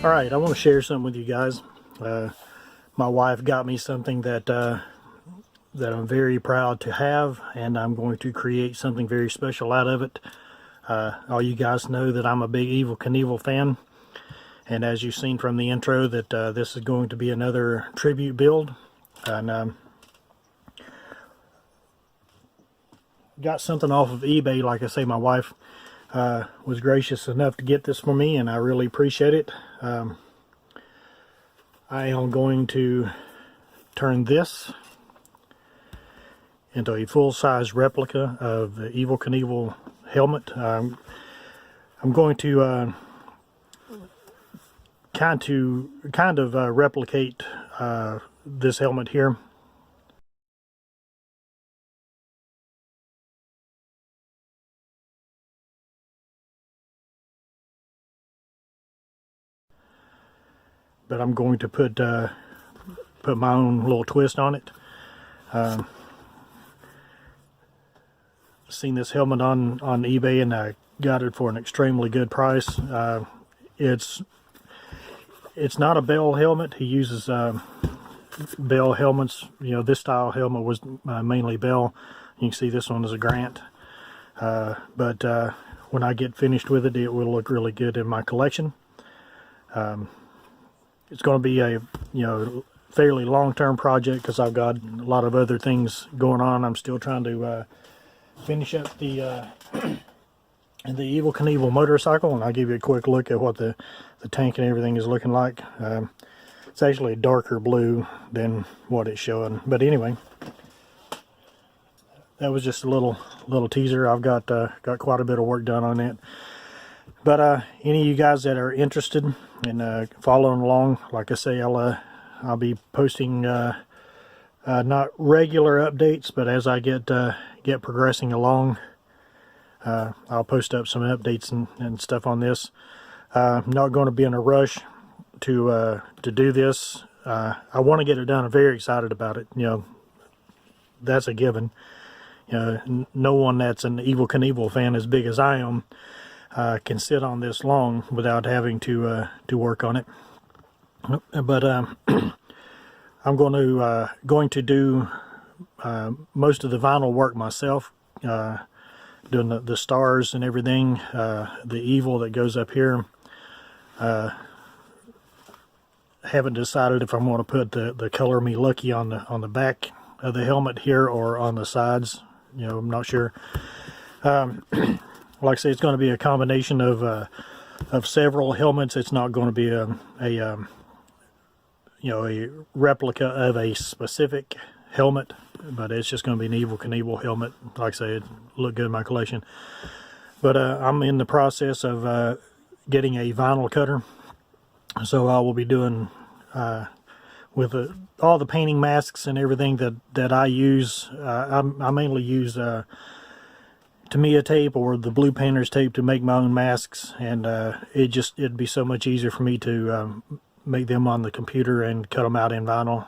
All right, I want to share something with you guys. My wife got me something that I'm very proud to have, and I'm going to create something very special out of it. All you guys know that I'm a big Evel Knievel fan, and as you've seen from the intro, that this is going to be another tribute build. And got something off of eBay. Like I say, my wife was gracious enough to get this for me, and I really appreciate it. I am going to turn this into a full-size replica of the Evel Knievel helmet. I'm going to kind of replicate this helmet here. But I'm going to put my own little twist on it. Seen this helmet on eBay, and I got it for an extremely good price. It's not a Bell helmet. He uses Bell helmets. You know, this style helmet was mainly Bell. You can see this one is a Grant. But when I get finished with it, it will look really good in my collection. It's going to be a fairly long-term project because I've got a lot of other things going on. I'm still trying to finish up the Evel Knievel motorcycle, and I'll give you a quick look at what the tank and everything is looking like. It's actually a darker blue than what it's showing, but anyway, that was just a little teaser. I've got quite a bit of work done on it. But any of you guys that are interested in following along, like I say, I'll be posting not regular updates, but as I get progressing along, I'll post up some updates and stuff on this. I'm not going to be in a rush to do this. I want to get it done. I'm very excited about it. You know, that's a given. You know, no one that's an Evel Knievel fan as big as I am can sit on this long without having to work on it. But I'm going to do most of the vinyl work myself, doing the stars and everything, the Evel that goes up here. Haven't decided if I'm going to put the Color Me Lucky on the back of the helmet here or on the sides. You know, I'm not sure. Like I say, it's going to be a combination of several helmets. It's not going to be a replica of a specific helmet, but it's just going to be an Evel Knievel helmet. Like I say, it looked good in my collection. But I'm in the process of getting a vinyl cutter, so I will be doing with all the painting masks and everything that I use. I mainly use Tamiya tape or the Blue Painter's tape to make my own masks, and it'd be so much easier for me to make them on the computer and cut them out in vinyl,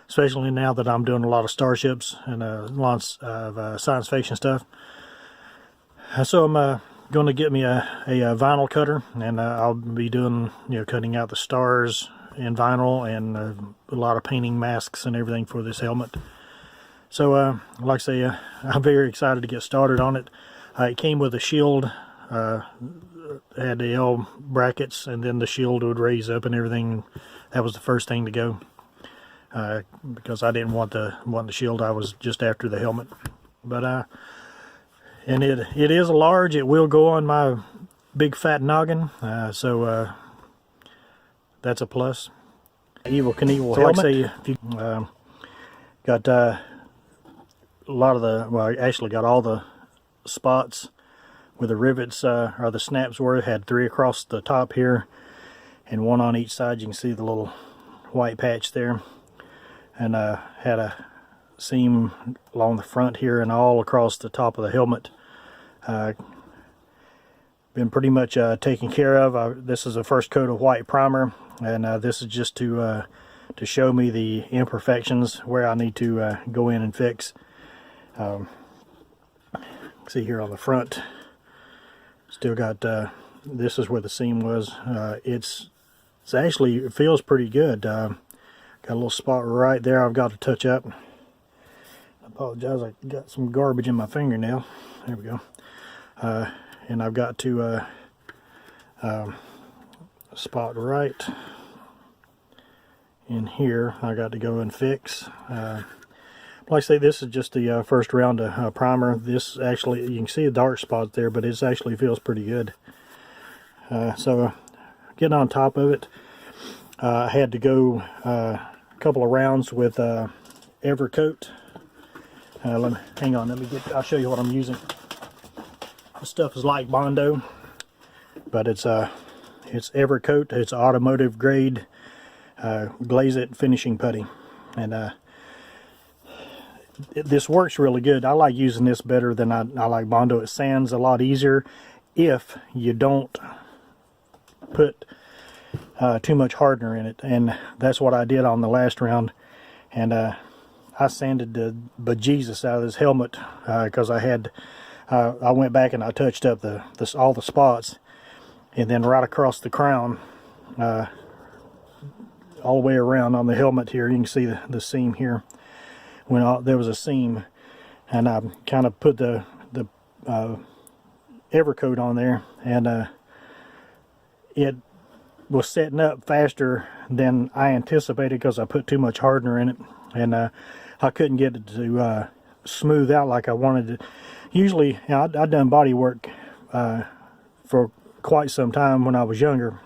especially now that I'm doing a lot of starships and lots of science fiction stuff. So I'm going to get me a vinyl cutter, and I'll be doing, cutting out the stars in vinyl and a lot of painting masks and everything for this helmet. So like I say, I'm very excited to get started on it. It came with a shield, had the L brackets, and then the shield would raise up and everything. That was the first thing to go, because I didn't want the shield. I was just after the helmet. But and it is a large. It will go on my big fat noggin, so that's a plus. Evel Knievel helmet. Like I say, if you got a lot of I actually got all the spots where the rivets or the snaps were. It had 3 across the top here and 1 on each side. You can see the little white patch there, and had a seam along the front here and all across the top of the helmet. Been pretty much taken care of. This is the first coat of white primer, and this is just to show me the imperfections where I need to go in and fix. See here on the front, still got this is where the seam was. It's it feels pretty good. Got a little spot right there I've got to touch up. I apologize, I got some garbage in my fingernail. There we go. And I've got to spot right in here. I got to go and fix. Like I say, this is just the first round of primer. This actually, you can see a dark spot there, but it actually feels pretty good. So getting on top of it, I had to go a couple of rounds with Evercoat. Hang on, I'll show you what I'm using. This stuff is like Bondo, but it's Evercoat. It's automotive grade glaze it finishing putty, and this works really good. I like using this better than I like Bondo. It sands a lot easier if you don't put too much hardener in it, and that's what I did on the last round. And I sanded the bejesus out of this helmet because I went back and I touched up all the spots, and then right across the crown, all the way around on the helmet here, you can see the seam here. When there was a seam, and I kind of put the Evercoat on there, and it was setting up faster than I anticipated because I put too much hardener in it, and I couldn't get it to smooth out like I wanted it. Usually, you know, I'd done body work for quite some time when I was younger,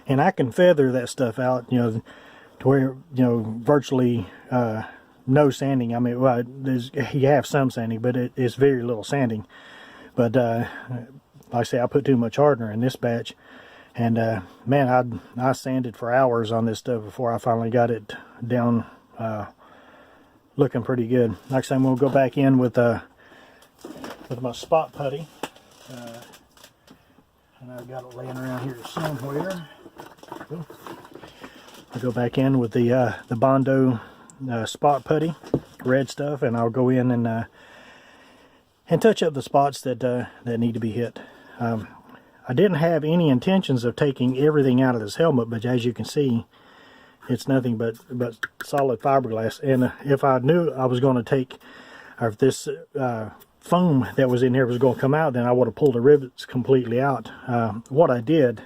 and I can feather that stuff out, you know, to where, you know, virtually no sanding. I mean, well, you have some sanding, but it's very little sanding. But like I say, I put too much hardener in this batch, and man, I sanded for hours on this stuff before I finally got it down, looking pretty good. Like I say, I'm gonna go back in with my spot putty, and I've got it laying around here somewhere. I'll go back in with the Bondo spot putty, red stuff, and I'll go in and touch up the spots that need to be hit. I didn't have any intentions of taking everything out of this helmet, but as you can see, it's nothing but solid fiberglass. And if I knew I was going to take, or if this foam that was in here was going to come out, then I would have pulled the rivets completely out. What I did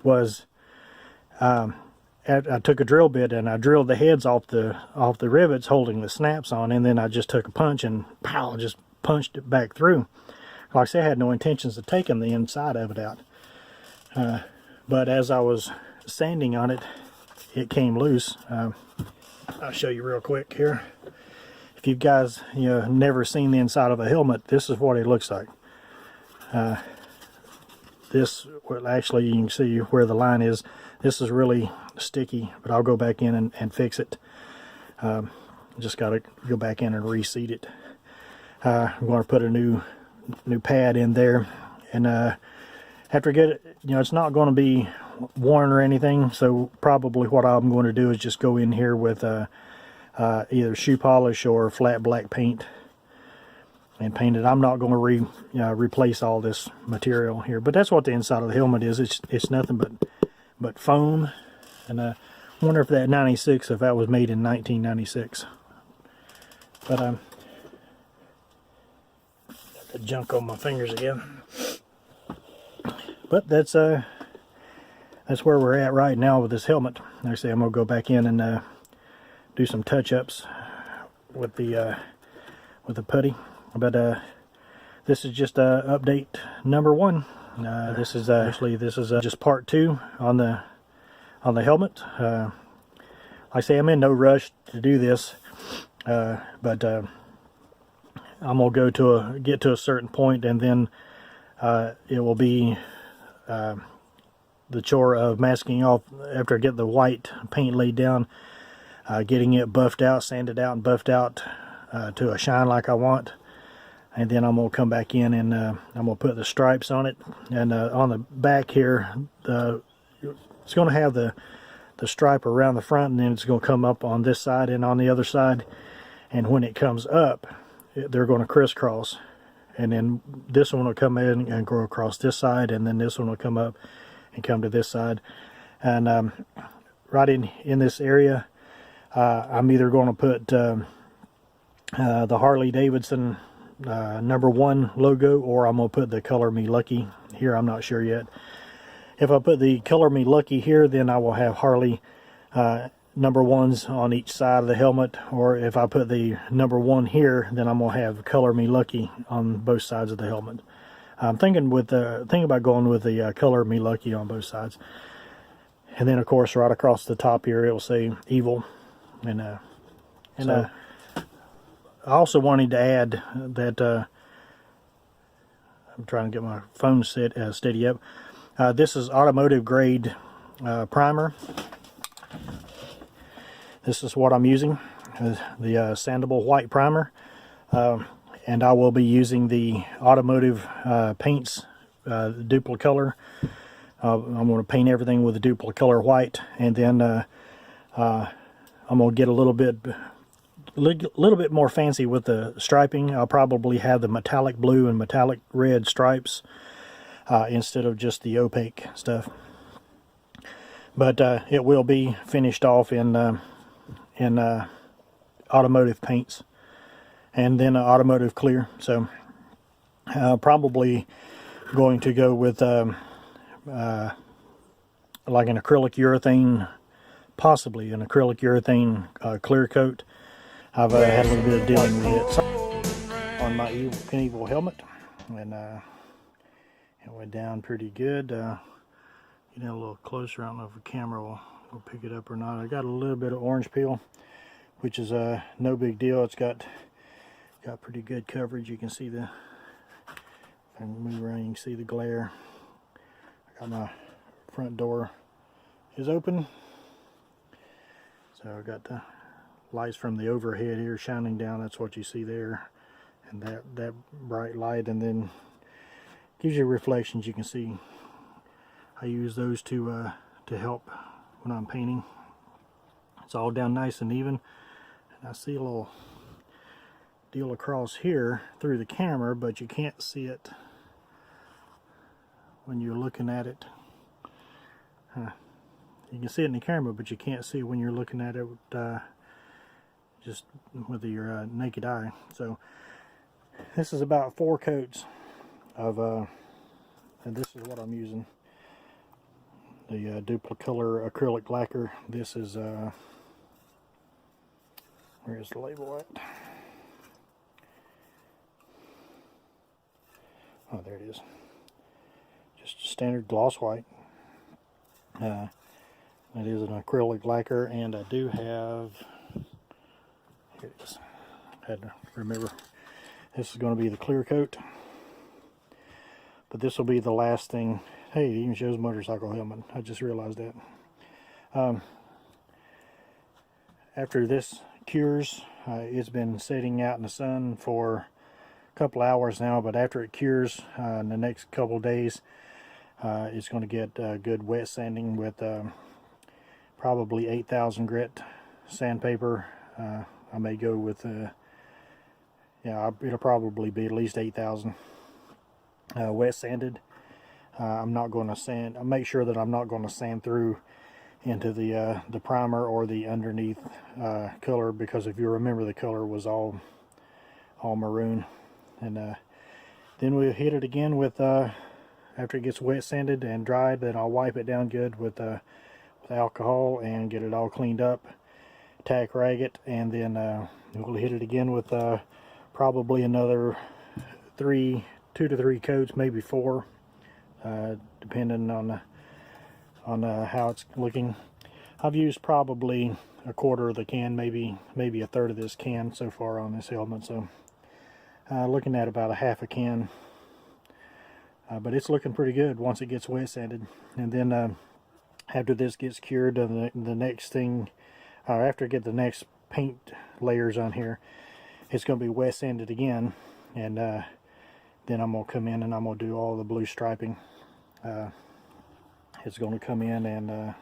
was I took a drill bit and I drilled the heads off the rivets holding the snaps on, and then I just took a punch and pow, just punched it back through. Like I said, I had no intentions of taking the inside of it out, but as I was sanding on it, it came loose. I'll show you real quick here. If you guys never seen the inside of a helmet, this is what it looks like. Well, actually, you can see where the line is. This is really sticky, but I'll go back in and fix it. Just got to go back in and reseat it. I'm going to put a new pad in there, and after I get it, it's not going to be worn or anything, so probably what I'm going to do is just go in here with either shoe polish or flat black paint and paint it. I'm not going to replace all this material here, but that's what the inside of the helmet is. It's nothing but foam. And I wonder if that 96, if that was made in 1996. But got the junk on my fingers again. But that's where we're at right now with this helmet. Like I say, I'm gonna go back in and do some touch-ups with the putty. But this is just update number 1. This is just part 2 on the helmet. Like I say, I'm in no rush to do this, but I'm gonna get to a certain point, and then it will be the chore of masking off after I get the white paint laid down, getting it buffed out, sanded out, and buffed out to a shine like I want. And then I'm going to come back in and I'm going to put the stripes on it. And on the back here, it's going to have the stripe around the front, and then it's going to come up on this side and on the other side. And when it comes up, they're going to crisscross. And then this one will come in and go across this side, and then this one will come up and come to this side. And right in this area, I'm either going to put the Harley Davidson #1 logo, or I'm going to put the Color Me Lucky here. I'm not sure yet. If I put the Color Me Lucky here, then I will have Harley #1s on each side of the helmet, or if I put the #1 here, then I'm going to have Color Me Lucky on both sides of the helmet. I'm thinking about going with the Color Me Lucky on both sides. And then, of course, right across the top here, it will say Evil. And I also wanted to add that I'm trying to get my phone steady up. This is automotive grade primer. This is what I'm using, the sandable white primer. And I will be using the automotive paints, Duplicolor. I'm going to paint everything with the Duplicolor white, and then I'm going to get a little bit more fancy with the striping. I'll probably have the metallic blue and metallic red stripes instead of just the opaque stuff. But it will be finished off in automotive paints, and then automotive clear. So probably going to go with like an acrylic urethane, possibly an acrylic urethane clear coat. I've had a little bit of dealing with it on my Evel Knievel helmet, and it went down pretty good. Getting a little closer, I don't know if the camera will pick it up or not. I got a little bit of orange peel, which is no big deal. It's got pretty good coverage. You can see if I can move around, you can see the glare. I got my front door is open, so I got the lights from the overhead here shining down. That's what you see there, and that bright light, and then gives you reflections. You can see I use those to help when I'm painting. It's all down nice and even, and I see a little deal across here through the camera, but you can't see it when you're looking at it. You can see it in the camera, but you can't see it when you're looking at it just with your naked eye. So this is about 4 coats of and this is what I'm using, the Duplicolor acrylic lacquer. This is where is the label at? Oh, there it is. Just standard gloss white. It is an acrylic lacquer, and I do have, here it is, had to remember, this is going to be the clear coat, but this will be the last thing. Hey, it even shows motorcycle helmet. I just realized that. After this cures, it's been sitting out in the sun for a couple hours now, but after it cures in the next couple days, it's going to get good wet sanding with probably 8,000 grit sandpaper. I may go with yeah, it'll probably be at least 8,000 wet sanded. I'm not going to sand. I'll make sure that I'm not going to sand through into the primer or the underneath color, because if you remember, the color was all maroon. And then we'll hit it again with after it gets wet sanded and dried. Then I'll wipe it down good with alcohol and get it all cleaned up, tack rag it, and then we'll hit it again with probably another 2 to 3 coats, maybe 4, depending on how it's looking. I've used probably a quarter of the can, maybe a third of this can so far on this helmet, so looking at about a half a can, but it's looking pretty good once it gets wet sanded. And then after this gets cured, the next thing, or after I get the next paint layers on here, it's going to be wet sanded again, and then I'm going to come in and I'm going to do all the blue striping. It's going to come in and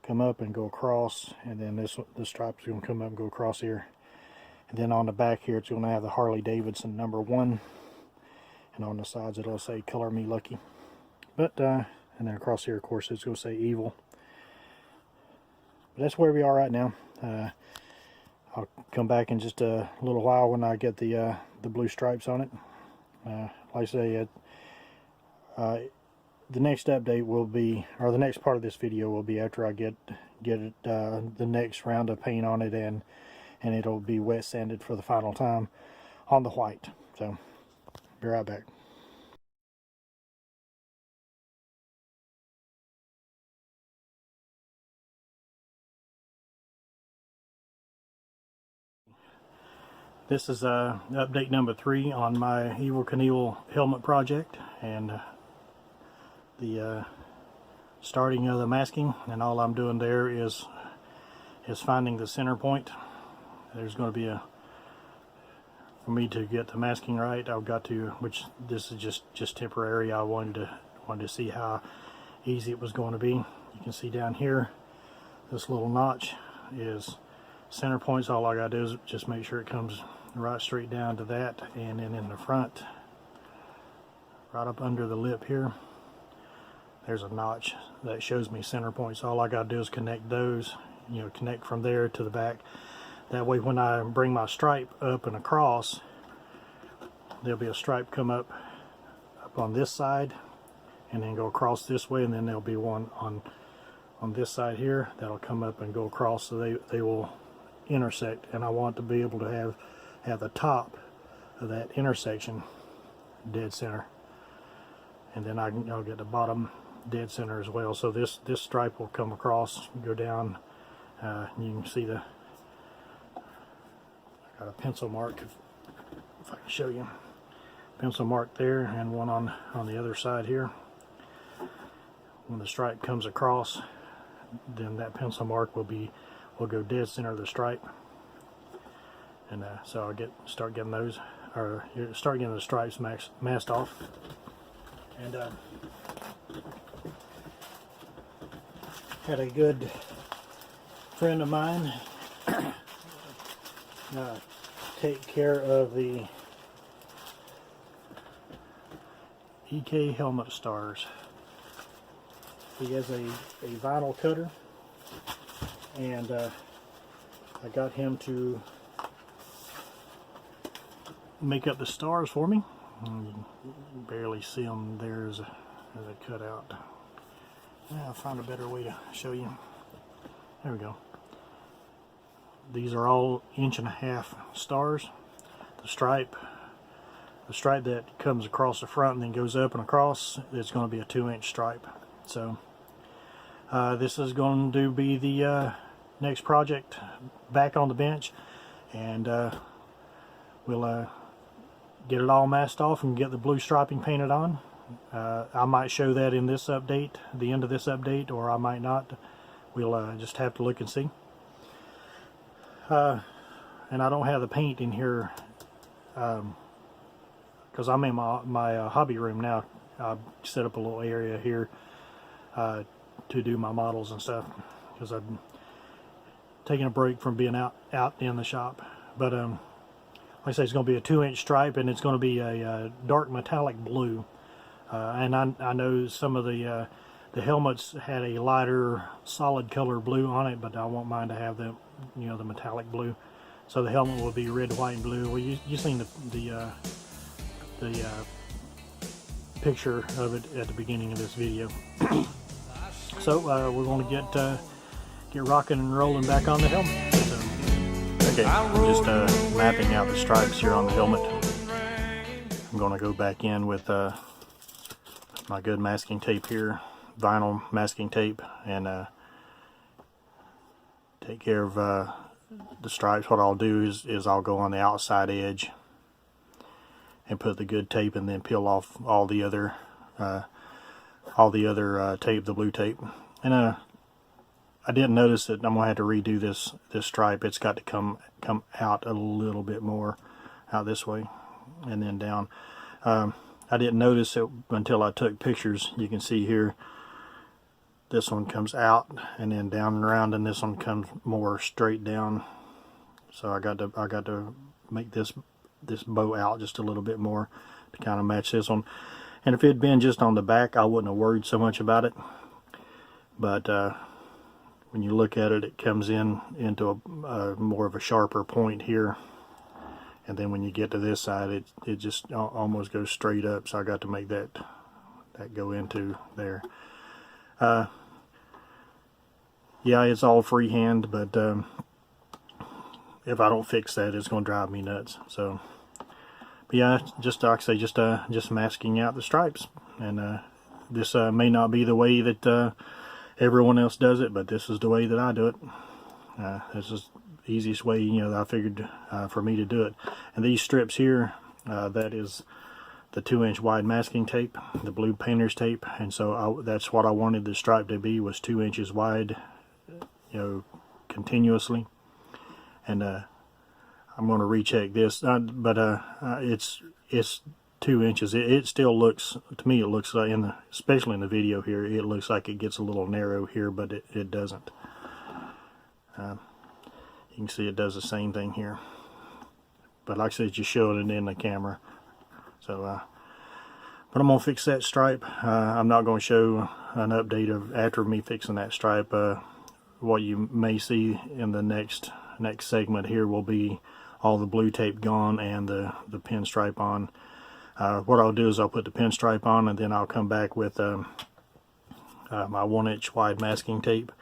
come up and go across, and then this stripe is going to come up and go across here. And then on the back here, it's going to have the Harley Davidson #1, and on the sides it'll say Color Me Lucky. But and then across here, of course, it's going to say Evel. But that's where we are right now. I'll come back in just a little while when I get the blue stripes on it. Like I say, the next update will be, or the next part of this video will be after I get it, the next round of paint on it, and it'll be wet sanded for the final time on the white. So, be right back. This is update number 3 on my Evel Knievel helmet project, and the starting of the masking, and all I'm doing there is finding the center point. There's going to be for me to get the masking right, I've got to, which this is just temporary. I wanted to see how easy it was going to be. You can see down here, this little notch is center points. All I gotta do is just make sure it comes right straight down to that, and then in the front, right up under the lip here, there's a notch that shows me center points. All I gotta do is connect those, connect from there to the back. That way when I bring my stripe up and across, there'll be a stripe come up on this side and then go across this way, and then there'll be one on this side here that'll come up and go across, so they will intersect. And I want to be able to have the top of that intersection dead center, and then I'll get the bottom dead center as well. So this stripe will come across, go down. You can see I got a pencil mark, if I can show you, pencil mark there, and one on the other side here. When the stripe comes across, then that pencil mark will go dead center of the stripe, and so I'll start getting those, or start getting the stripes masked off. And had a good friend of mine take care of the EK helmet stars. He has a vinyl cutter, and I got him to make up the stars for me. You can barely see them there as a cutout. I'll find a better way to show you. There we go. These are all 1.5 inch stars. The stripe that comes across the front and then goes up and across, it's going to be a 2-inch stripe. So this is going to be the next project back on the bench, and we'll get it all masked off and get the blue striping painted on. I might show that in this update, the end of this update, or I might not. We'll just have to look and see. And I don't have the paint in here because I'm in my hobby room now. I set up a little area here to do my models and stuff, because I'm taking a break from being out in the shop. But like I say, it's going to be a 2-inch stripe, and it's going to be a dark metallic blue. And I know some of the helmets had a lighter solid color blue on it, but I want mine to have the metallic blue. So the helmet will be red, white, and blue. Well, you seen the picture of it at the beginning of this video. So we're going to get rocking and rolling back on the helmet. So, okay, I'm just mapping out the stripes here on the helmet. I'm going to go back in with my good masking tape here, vinyl masking tape, and take care of the stripes. What I'll do is I'll go on the outside edge and put the good tape, and then peel off all the other tape, the blue tape. And I didn't notice that I'm gonna have to redo this stripe. It's got to come out a little bit more, out this way and then down. I didn't notice it until I took pictures. You can see here, this one comes out and then down and around, and this one comes more straight down. So I got to make this bow out just a little bit more to kind of match this one. And if it had been just on the back, I wouldn't have worried so much about it. But when you look at it, it comes into a more of a sharper point here. And then when you get to this side, it just almost goes straight up. So I got to make that go into there. Yeah, it's all freehand, but if I don't fix that, it's going to drive me nuts. So, but yeah, just like I say, just masking out the stripes. And this may not be the way that everyone else does it, but this is the way that I do it. This is the easiest way, that I figured for me to do it. And these strips here, that is the 2-inch wide masking tape, the blue painter's tape, and so that's what I wanted the stripe to be, was 2 inches wide, continuously. And I'm going to recheck this, but it's 2 inches. It still looks, to me, it looks like especially in the video here, it looks like it gets a little narrow here, but it doesn't. You can see it does the same thing here, but like I said, just showing it in the camera. So, but I'm gonna fix that stripe. I'm not going to show an update of after me fixing that stripe. What you may see in the next segment here will be all the blue tape gone and the pinstripe on. What I'll do is I'll put the pinstripe on, and then I'll come back with my 1-inch wide masking tape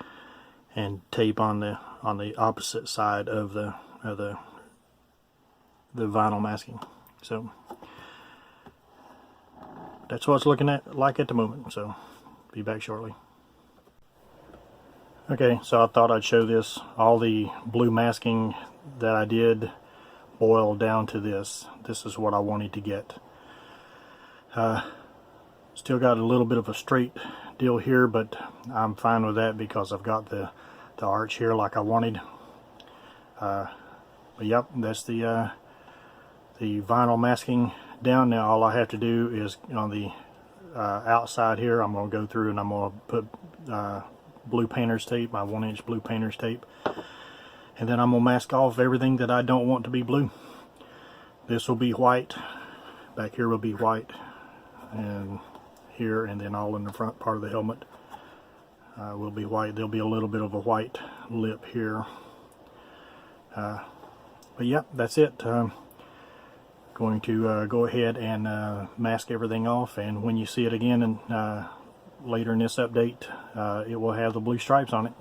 and tape on the opposite side of the vinyl masking. So that's what it's looking like at the moment. So be back shortly. Okay, so I thought I'd show this. All the blue masking that I did boiled down to this. This is what I wanted to get. Still got a little bit of a straight deal here, but I'm fine with that because I've got the arch here like I wanted. But yep, that's the vinyl masking down. Now all I have to do is on the outside here, I'm going to go through and I'm going to put blue painter's tape, my 1-inch blue painter's tape, and then I'm going to mask off everything that I don't want to be blue. This will be white, back here will be white, and here, and then all in the front part of the helmet will be white. There'll be a little bit of a white lip here, but yeah, that's it. Going to go ahead and mask everything off, and when you see it again and later in this update, it will have the blue stripes on it,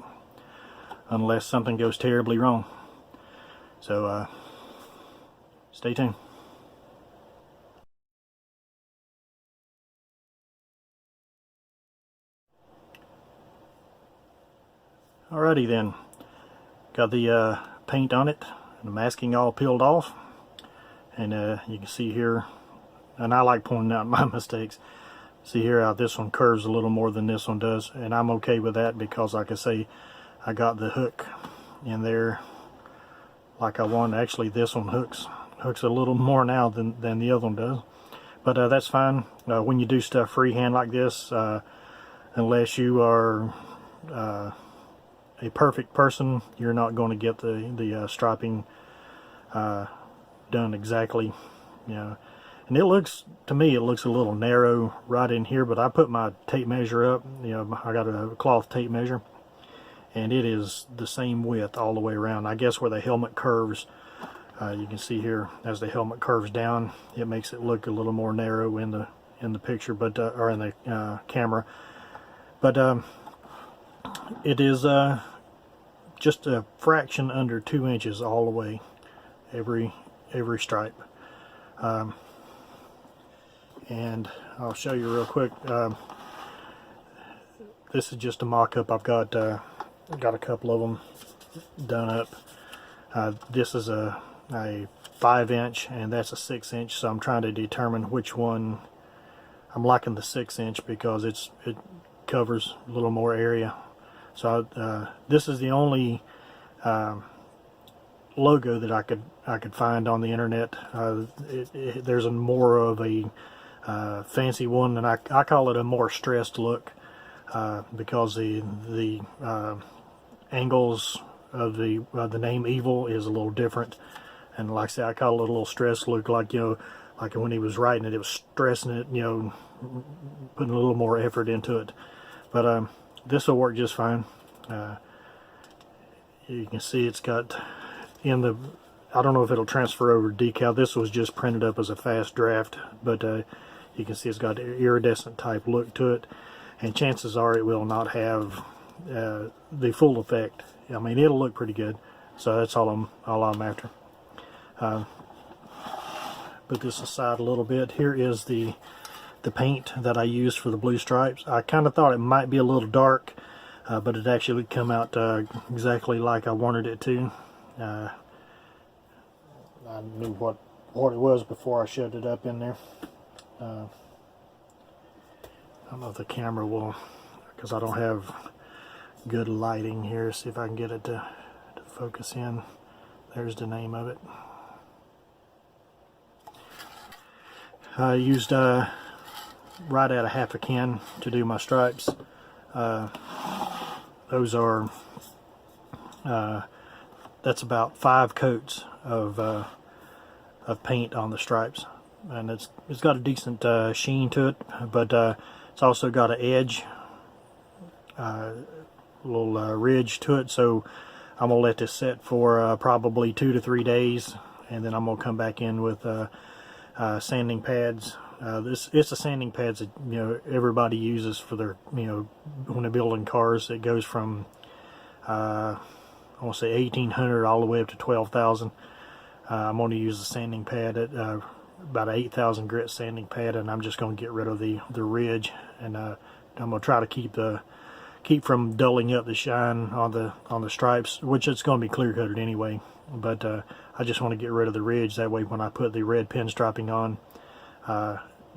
unless something goes terribly wrong. So stay tuned. Alrighty then, got the paint on it and the masking all peeled off, and you can see here, and I like pointing out my mistakes. See here how this one curves a little more than this one does, and I'm okay with that because, like I say, I got the hook in there like I want. Actually, this one hooks a little more now than the other one does, but that's fine. When you do stuff freehand like this, unless you are a perfect person, you're not going to get the striping done exactly, And it looks, to me, it looks a little narrow right in here, but I put my tape measure up. I got a cloth tape measure, and it is the same width all the way around. I guess where the helmet curves, you can see here, as the helmet curves down, it makes it look a little more narrow in the picture, but or in the camera. But it is just a fraction under 2 inches all the way, every stripe. And I'll show you real quick. This is just a mock-up. I've got a couple of them done up. This is a 5-inch, and that's a 6-inch. So I'm trying to determine which one. I'm liking the 6-inch because it covers a little more area. So this is the only logo that I could find on the internet. There's a more of a fancy one, and I call it a more stressed look because the angles of the name Evel is a little different, and like I say, I call it a little stressed look, like like when he was writing it, it was stressing it, you know, putting a little more effort into it. But this will work just fine. You can see it's got in the, I don't know if it'll transfer over decal. This was just printed up as a fast draft, but you can see it's got an iridescent type look to it, and chances are it will not have the full effect. I mean, it'll look pretty good, so that's all I'm after. Put this aside a little bit. Here is the paint that I used for the blue stripes. I kind of thought it might be a little dark, but it actually come out exactly like I wanted it to. I knew what it was before I shoved it up in there. I don't know if the camera will, because I don't have good lighting here. See if I can get it to focus in. There's the name of it. I used right at a half a can to do my stripes. Those are that's about 5 coats of paint on the stripes, and it's got a decent sheen to it, but it's also got an edge, a little ridge to it. So I'm gonna let this set for probably 2 to 3 days, and then I'm gonna come back in with sanding pads. It's a sanding pads that, you know, everybody uses for their, you know, when they're building cars. It goes from I want to say 1800 all the way up to 12,000. I'm going to use a sanding pad at about 8,000 grit sanding pad, and I'm just going to get rid of the ridge, and I'm going to try to keep from dulling up the shine on the stripes, which it's going to be clear coated anyway. But I just want to get rid of the ridge. That way, when I put the red pinstriping on,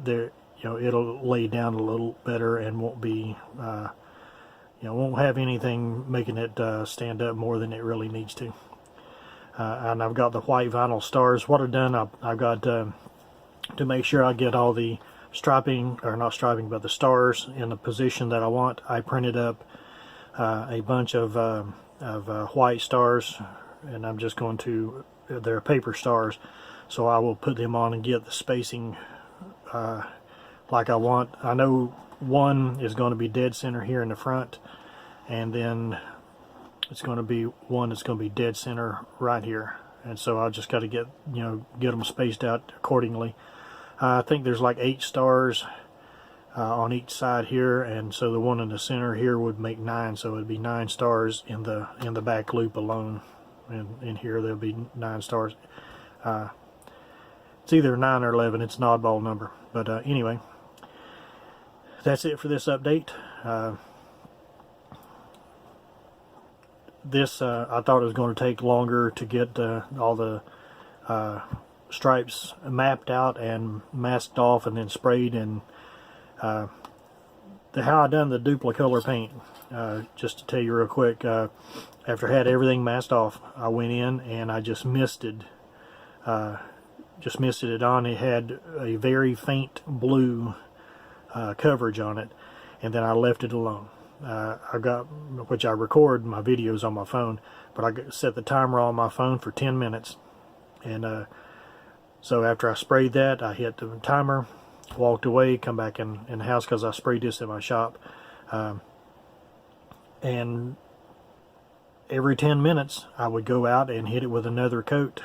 there, you know, it'll lay down a little better and won't be, you know, won't have anything making it stand up more than it really needs to. And I've got the white vinyl stars. What I've done, I've got to make sure I get all the striping, or not striping, but the stars in the position that I want. I printed up a bunch of white stars, and I'm just going to, they're paper stars, so I will put them on and get the spacing like I want. I know one is going to be dead center here in the front, and then it's going to be one that's going to be dead center right here, and so I just got to get them spaced out accordingly. I think there's like 8 stars on each side here, and so the one in the center here would make 9, so it'd be 9 stars in the back loop alone, and in here there'll be 9 stars. It's either 9 or 11. It's an oddball number, but anyway, that's it for this update. This I thought it was going to take longer to get all the stripes mapped out and masked off and then sprayed, and how I done the duplicolor paint, just to tell you real quick, after I had everything masked off, I went in and I just misted it on. It had a very faint blue coverage on it, and then I left it alone. Which I record my videos on my phone, but I set the timer on my phone for 10 minutes, and so after I sprayed that, I hit the timer, walked away, come back in the house, because I sprayed this in my shop, and every 10 minutes I would go out and hit it with another coat.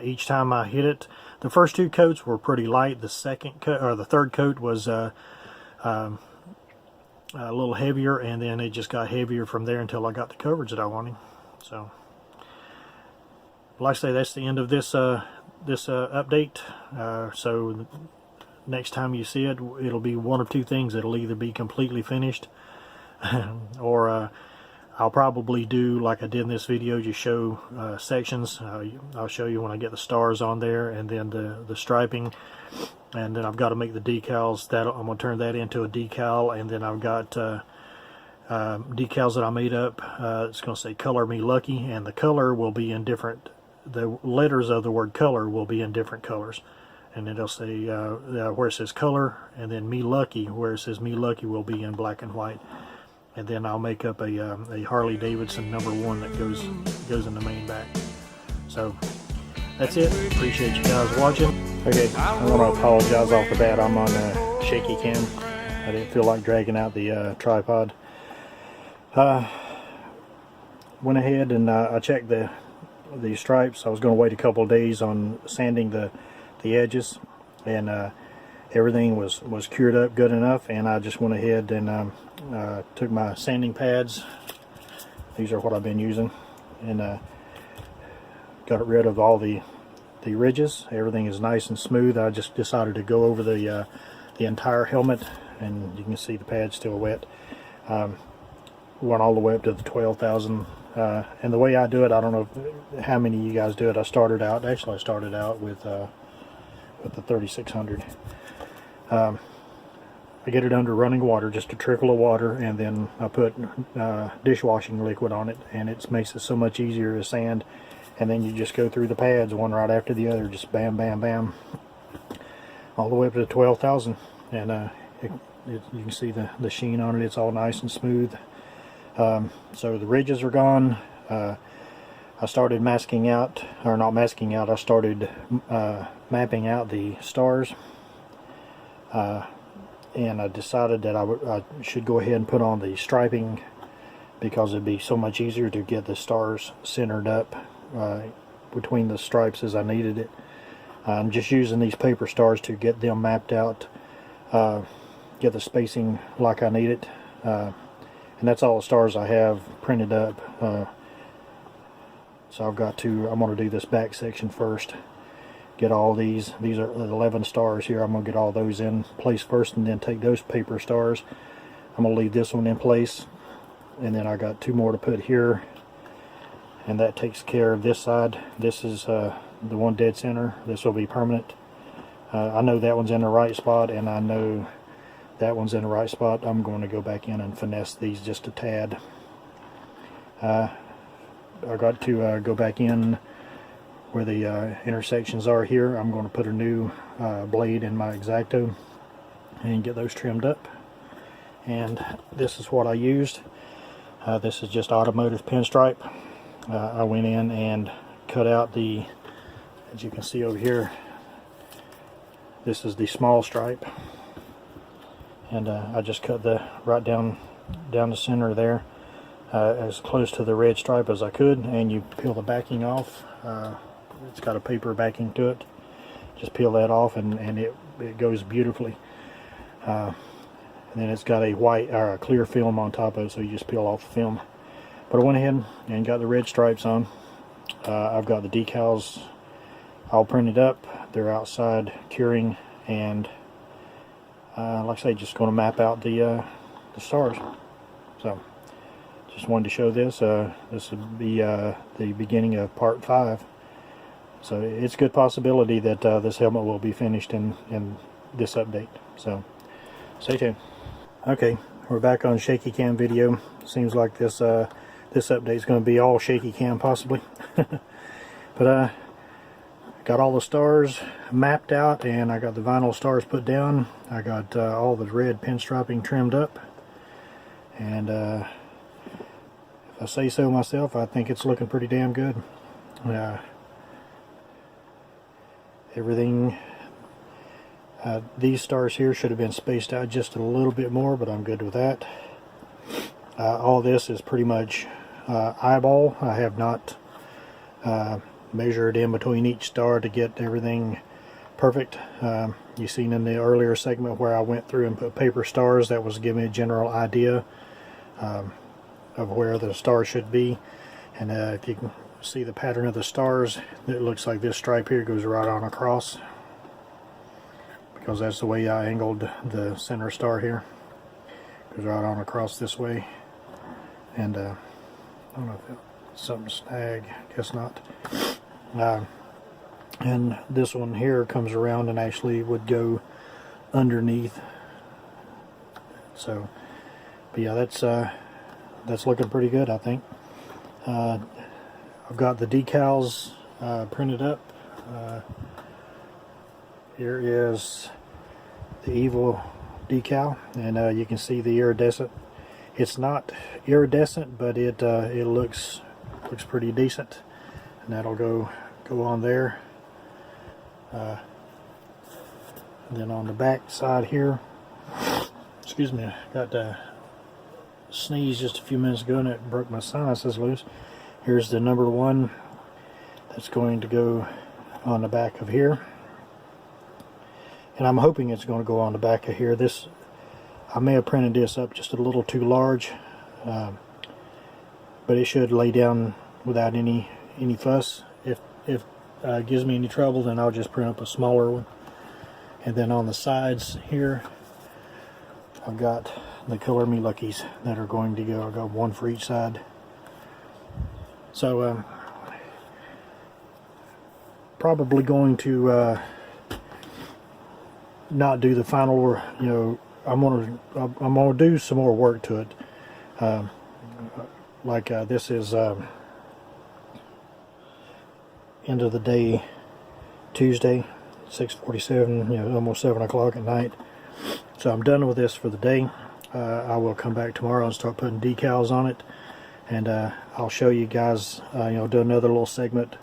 Each time I hit it, the first 2 coats were pretty light. The second coat, or the third coat, was a little heavier, and then it just got heavier from there until I got the coverage that I wanted. So, like I say, that's the end of this update. So next time you see it, it'll be one of 2 things. It'll either be completely finished, or I'll probably do like I did in this video, just show sections. I'll show you when I get the stars on there, and then the striping, and then I've got to make the decals. That I'm going to turn that into a decal, and then I've got decals that I made up. It's going to say "Color Me Lucky," and the color will be in different. The letters of the word "color" will be in different colors, and it'll say where it says "color," and then "Me Lucky," where it says "Me Lucky" will be in black and white. And then I'll make up a Harley Davidson #1 that goes in the main back. So that's it. Appreciate you guys watching. Okay, I want to apologize off the bat. I'm on a shaky cam. I didn't feel like dragging out the tripod. Went ahead and I checked the stripes. I was going to wait a couple of days on sanding the edges, and everything was cured up good enough, and I just went ahead and took my sanding pads. These are what I've been using, and got rid of all the ridges. Everything is nice and smooth. I just decided to go over the entire helmet, and you can see the pad's still wet. Went all the way up to the 12,000. And the way I do it, I don't know how many of you guys do it. I started out with the 3600. I get it under running water, just a trickle of water, and then I put dishwashing liquid on it, and it makes it so much easier to sand. And then you just go through the pads one right after the other, just bam, bam, bam, all the way up to the 12,000. And you can see the sheen on it. It's all nice and smooth. So the ridges are gone. I started masking out, or not masking out, I started mapping out the stars. And I decided that I should go ahead and put on the striping, because it'd be so much easier to get the stars centered up between the stripes as I needed it. I'm just using these paper stars to get them mapped out, get the spacing like I need it, and that's all the stars I have printed up. So I'm going to do this back section first, get all these are 11 stars here. I'm going to get all those in place first, and then take those paper stars. I'm going to leave this one in place, and then I got 2 more to put here, and that takes care of this side. This is the one dead center. This will be permanent. I know that one's in the right spot, and I know that one's in the right spot. I'm going to go back in and finesse these just a tad. I got to go back in where the intersections are here. I'm going to put a new blade in my X-Acto and get those trimmed up. And this is what I used. This is just automotive pinstripe. I went in and cut out as you can see over here, this is the small stripe, and I just cut right down the center there, as close to the red stripe as I could. And you peel the backing off. It's got a paper backing to it. Just peel that off, and it goes beautifully. And then it's got a white or a clear film on top of it, so you just peel off the film. But I went ahead and got the red stripes on. I've got the decals all printed up. They're outside curing, and like I say, just going to map out the stars. So just wanted to show this. This would be the beginning of part 5. So it's a good possibility that this helmet will be finished in this update. So stay tuned. Okay, we're back on shaky cam video. Seems like this update is going to be all shaky cam possibly. But got all the stars mapped out, and I got the vinyl stars put down. I got all the red pinstriping trimmed up, and if I say so myself, I think it's looking pretty damn good. Everything, these stars here should have been spaced out just a little bit more, but I'm good with that. All this is pretty much eyeball. I have not measured in between each star to get everything perfect. You seen in the earlier segment where I went through and put paper stars. That was giving me a general idea of where the star should be. And if you can see the pattern of the stars, it looks like this stripe here goes right on across, because that's the way I angled the center star here. Goes right on across this way. And I don't know if it's something snag, guess not. And this one here comes around and actually would go underneath. So, but yeah, that's looking pretty good, I think. I've got the decals printed up. Here is the Evel decal, and you can see the iridescent. It's not iridescent, but it looks pretty decent, and that'll go go on there. And then on the back side here, excuse me, I got to sneeze just a few minutes ago and it broke my sinuses loose. Here's the number 1 that's going to go on the back of here, and I'm hoping it's going to go on the back of here. This, I may have printed this up just a little too large, but it should lay down without any fuss. If it gives me any trouble, then I'll just print up a smaller one. And then on the sides here, I've got the Color Me Luckies that are going to go. I've got one for each side. So probably going to not do the final, you know, I'm gonna do some more work to it. This is end of the day, Tuesday, 6:47, you know, almost 7 o'clock at night. So I'm done with this for the day. I will come back tomorrow and start putting decals on it, and I'll show you guys, you know, do another little segment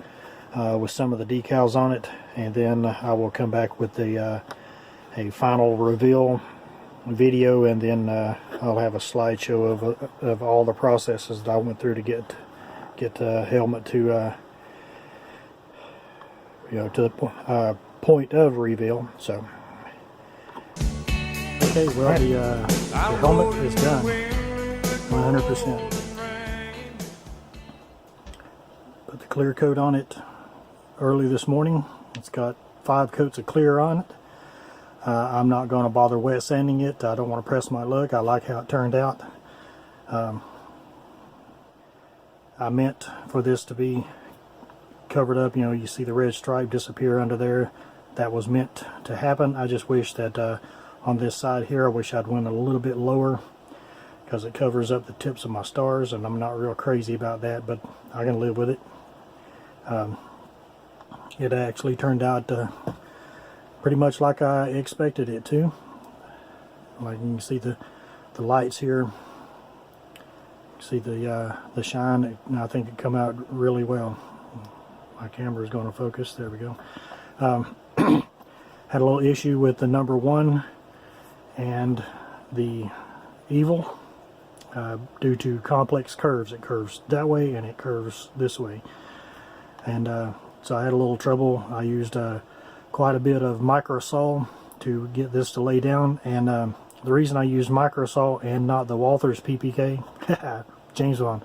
with some of the decals on it, and then I will come back with a final reveal video, and then I'll have a slideshow of all the processes that I went through to get the helmet to you know, to the point of reveal. So okay, well, the helmet is done 100%. Put the clear coat on it early this morning. It's got 5 coats of clear on it. I'm not going to bother wet sanding it. I don't want to press my luck. I like how it turned out. I meant for this to be covered up. You know, you see the red stripe disappear under there. That was meant to happen. I just wish that on this side here, I wish I'd went a little bit lower, because it covers up the tips of my stars, and I'm not real crazy about that, but I can live with it. It actually turned out pretty much like I expected it to. Like you can see the lights here. See the shine. I think it come out really well. My camera is going to focus. There we go. Had a little issue with the number 1 and the Evel due to complex curves. It curves that way and it curves this way, and so I had a little trouble. I used quite a bit of microsol to get this to lay down, and the reason I used microsol and not the Walthers PPK, James Bond,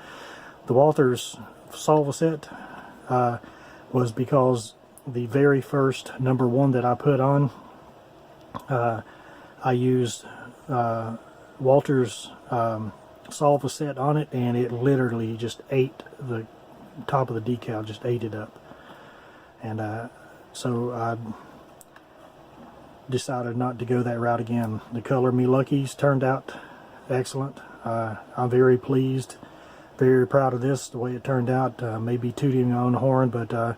the Walthers solve set, was because the very first number 1 that I put on, I used Walthers solve set on it, and it literally just ate the top of the decal, just ate it up. And so I decided not to go that route again. The Color Me Luckies turned out excellent. I'm very pleased, very proud of this, the way it turned out. Maybe tooting my own horn, but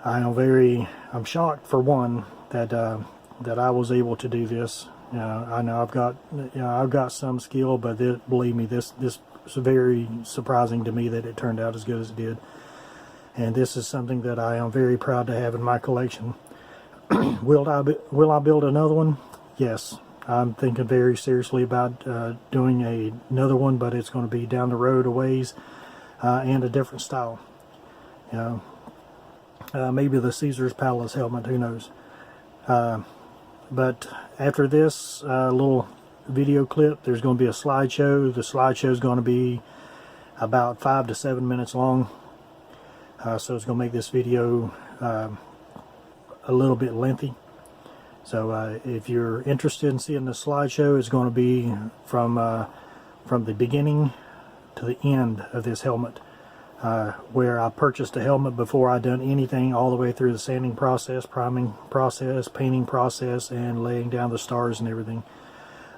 I'm shocked, for one, that I was able to do this. I know I've got some skill, but believe me, this was very surprising to me that it turned out as good as it did. And this is something that I am very proud to have in my collection. Will I build another one? Yes, I'm thinking very seriously about doing another one, but it's going to be down the road a ways, and a different style. You know, maybe the Caesar's Palace helmet, who knows. But after this little video clip, there's going to be a slideshow. The slideshow is going to be about 5 to 7 minutes long. So it's going to make this video a little bit lengthy. So if you're interested in seeing the slideshow, it's going to be from the beginning to the end of this helmet, where I purchased a helmet before I'd done anything, all the way through the sanding process, priming process, painting process, and laying down the stars and everything.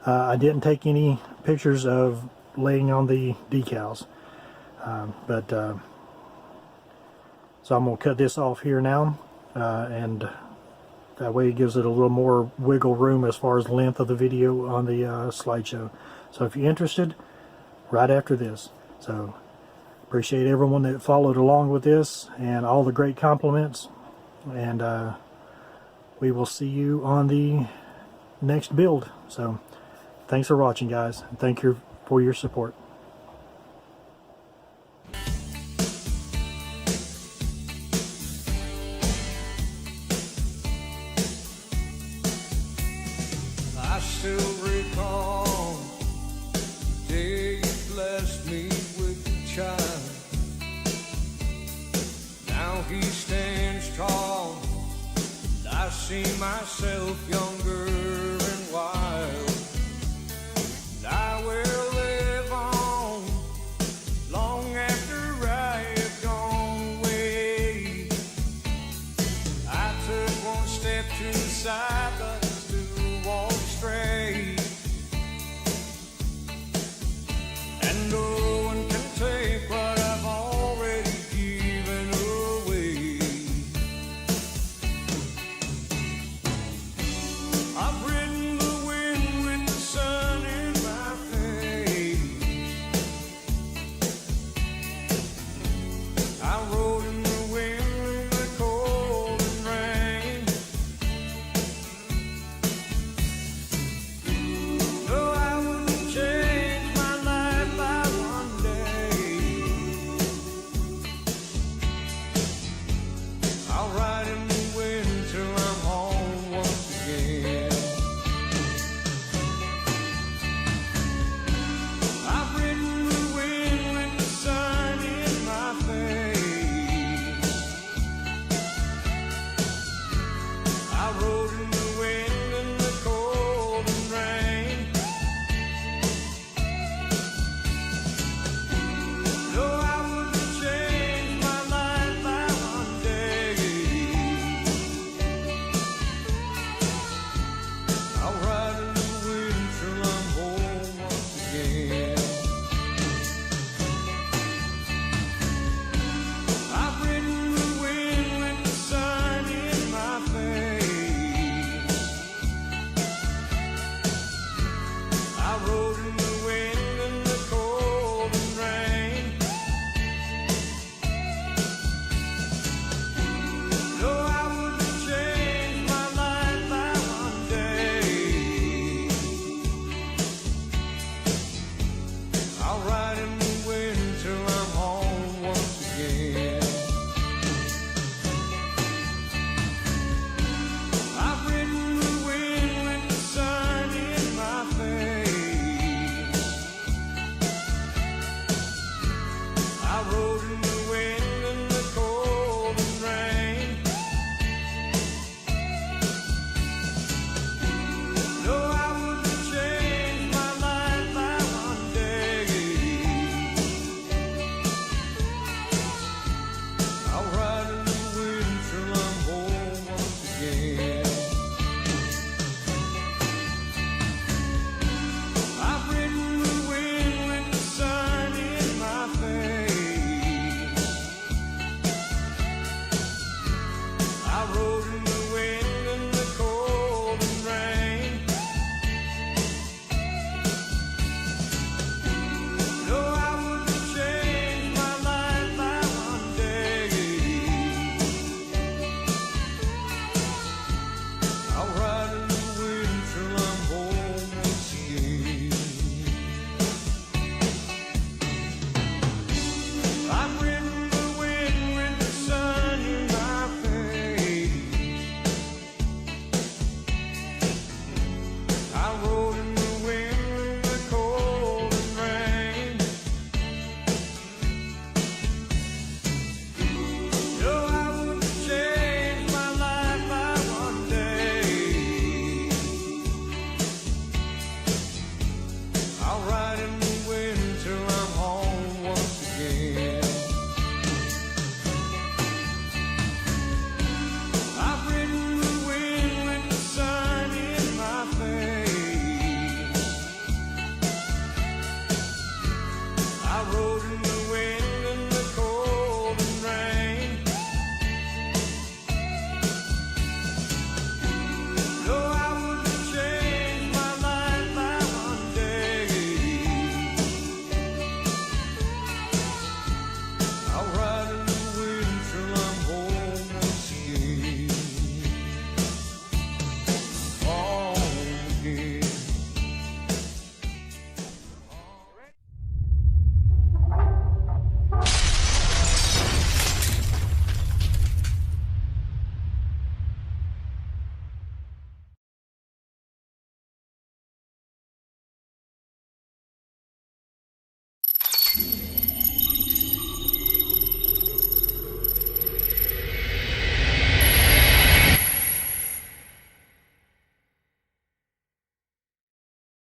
I didn't take any pictures of laying on the decals, so I'm going to cut this off here now, and that way it gives it a little more wiggle room as far as the length of the video on the slideshow. So if you're interested, right after this. So Appreciate everyone that followed along with this and all the great compliments. And we will see you on the next build. So thanks for watching, guys. Thank you for your support. I still recall the day you blessed me with a child. Now he stands tall, and I see myself younger.